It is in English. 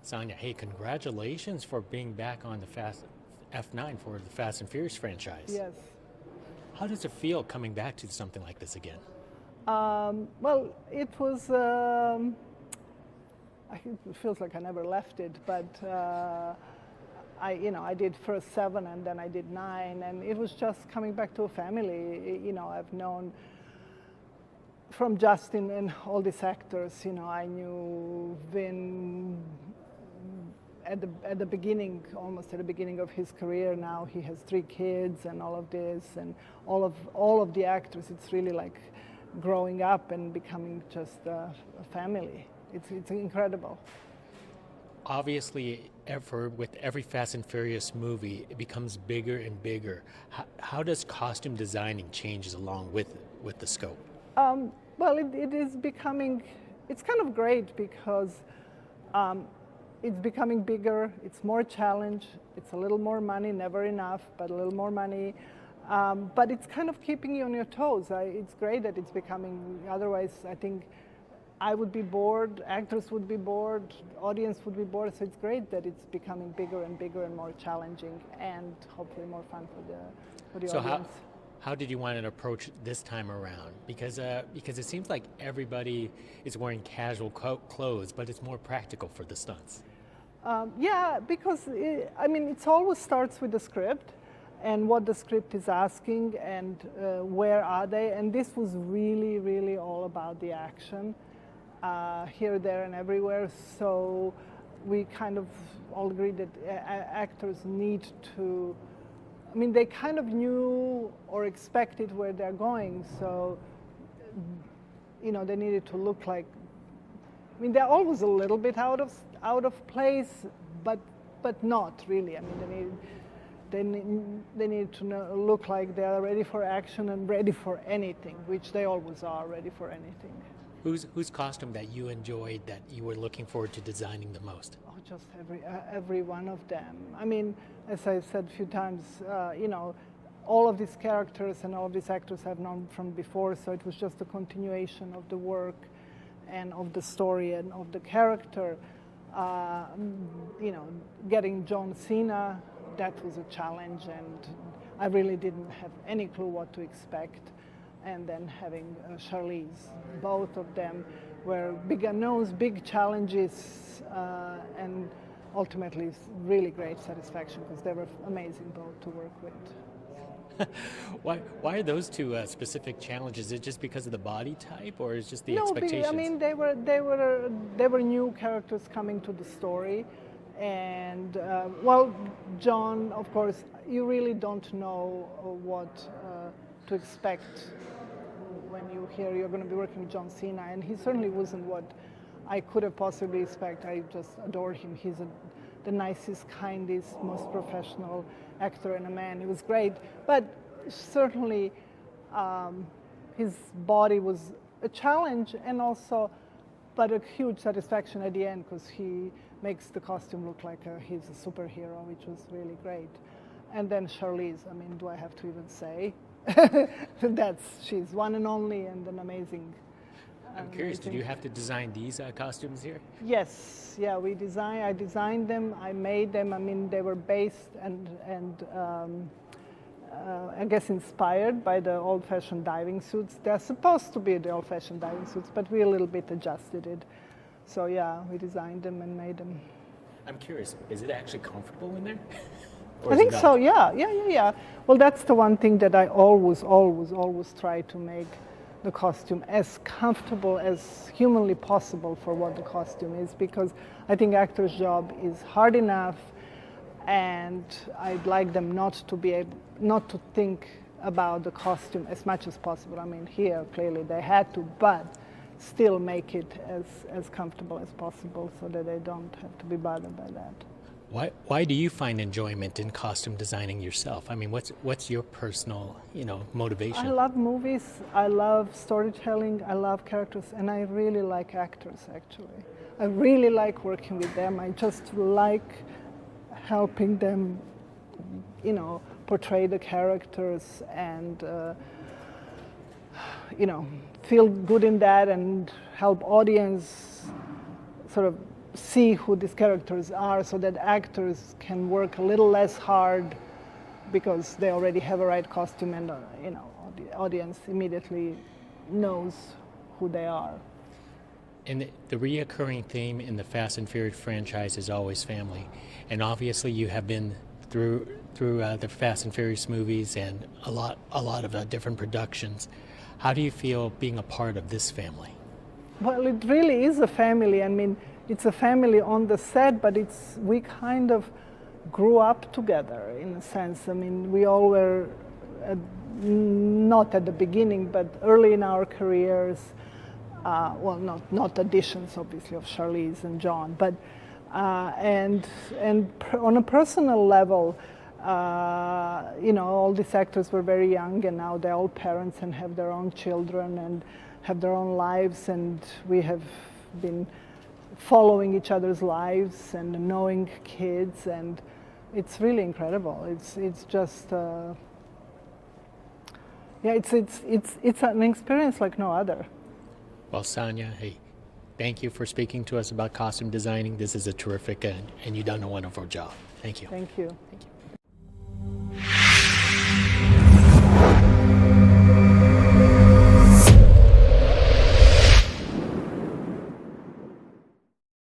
Sanja, hey, congratulations for being back on the F9 for the Fast and Furious franchise. Yes. How does it feel coming back to something like this again? Well, it was, it feels like I never left it, but I did first 7 and then I did 9, and it was just coming back to a family. I've known from Justin and all these actors, I knew Vin at the beginning, almost at the beginning of his career. Now he has 3 kids and all of this, and all of the actors. It's really like growing up and becoming just a family. It's incredible. Obviously, with every Fast and Furious movie, it becomes bigger and bigger. How does costume designing change along with the scope? Well, it is becoming, it's kind of great because it's becoming bigger, it's more challenge, it's a little more money, never enough, but a little more money. But it's kind of keeping you on your toes. It's great that it's becoming, otherwise I think I would be bored, actors would be bored, audience would be bored, so it's great that it's becoming bigger and bigger and more challenging and hopefully more fun for the audience. How did you want to approach this time around? Because it seems like everybody is wearing casual clothes, but it's more practical for the stunts. Yeah, because it always starts with the script and what the script is asking and where are they. And this was really, really all about the action, here, there, and everywhere. So we kind of all agreed that actors need to. They kind of knew or expected where they're going, so they needed to look like. They're always a little bit out of place, but not really. They need to look like they are ready for action and ready for anything, which they always are ready for anything. Whose costume that you enjoyed, that you were looking forward to designing the most? Oh, just every one of them. As I said a few times, all of these characters and all of these actors I've known from before, so it was just a continuation of the work and of the story and of the character. Getting Cena, that was a challenge, and I really didn't have any clue what to expect. And then having Charlize, both of them were big unknowns, big challenges, and ultimately really great satisfaction because they were amazing both to work with. Why are those 2 specific challenges? Is it just because of the body type, or is it just the expectations? They were new characters coming to the story, and John, of course, you really don't know what to expect when you hear you're going to be working with John Cena, and he certainly wasn't what I could have possibly expected. I just adore him. He's the nicest, kindest, most professional actor and a man. It was great, but certainly his body was a challenge, and also, but a huge satisfaction at the end because he makes the costume look like he's a superhero, which was really great. And then Charlize, do I have to even say? She's one and only and an amazing. I'm curious, did you have to design these costumes here? Yes, yeah, I designed them, I made them. They were based and I guess inspired by the old-fashioned diving suits. They're supposed to be the old-fashioned diving suits, but we a little bit adjusted it. So yeah, we designed them and made them. I'm curious, is it actually comfortable in there? I think so, yeah. Well, that's the one thing that I always try to make the costume as comfortable as humanly possible for what the costume is, because I think actors' job is hard enough, and I'd like them not to think about the costume as much as possible. Here, clearly they had to, but still make it as comfortable as possible so that they don't have to be bothered by that. Why do you find enjoyment in costume designing yourself? What's your personal, motivation? I love movies, I love storytelling, I love characters, and I really like actors, actually. I really like working with them. I just like helping them, portray the characters and, feel good in that and help audience sort of see who these characters are, so that actors can work a little less hard because they already have a right costume, and the audience immediately knows who they are. And the reoccurring theme in the Fast and Furious franchise is always family, and obviously you have been through the Fast and Furious movies and a lot of different productions. How do you feel being a part of this family? Well, it really is a family. I mean, it's a family on the set, but we kind of grew up together in a sense. I mean, we all were not at the beginning, but early in our careers. Well, not additions, obviously, of Charlize and John, but and on a personal level, all these actors were very young, and now they're all parents and have their own children and have their own lives, and we have been following each other's lives and knowing kids, and it's really incredible. It's just it's an experience like no other. Well, Sanja, hey, thank you for speaking to us about costume designing. This is a terrific, and you've done a wonderful job. Thank you. Thank you.